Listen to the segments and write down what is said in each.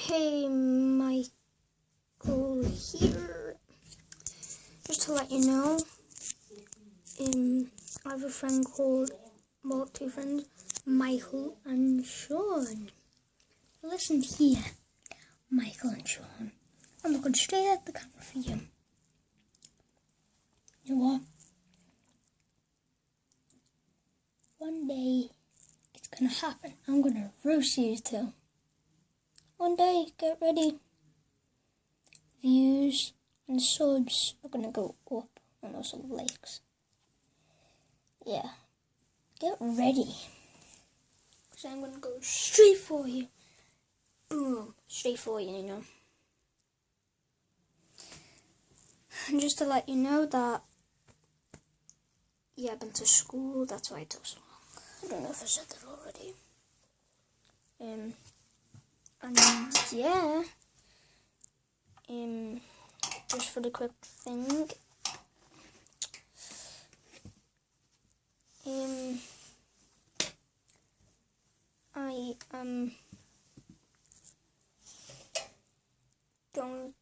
Hey, Michael here. Just to let you know, I have a friend called, two friends, Michael and Sean. Listen here, Michael and Sean. I'm looking straight at the camera for you. You know what? One day, it's gonna happen. I'm gonna roast you two. One day, get ready. Views and subs are gonna go up and also likes. Yeah, get ready. Because I'm gonna go straight for you. Boom, straight for you, you know. And just to let you know that, yeah, I've been to school, that's why it took so long. I don't know if I said that already. And yeah, just for the quick thing, I am going,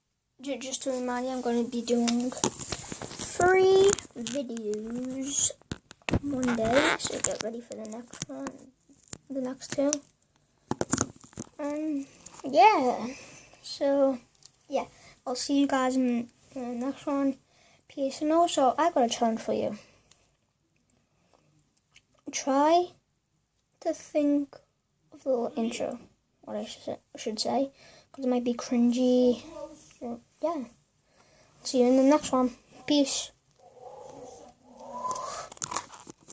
just to remind you, I'm going to be doing 3 videos one day, so get ready for the next one, the next 2. Yeah, so yeah, I'll see you guys in the next one. Peace. And also, I got a challenge for you. Try to think of the little intro, what I should say, because it might be cringy. So, yeah, see you in the next one. Peace.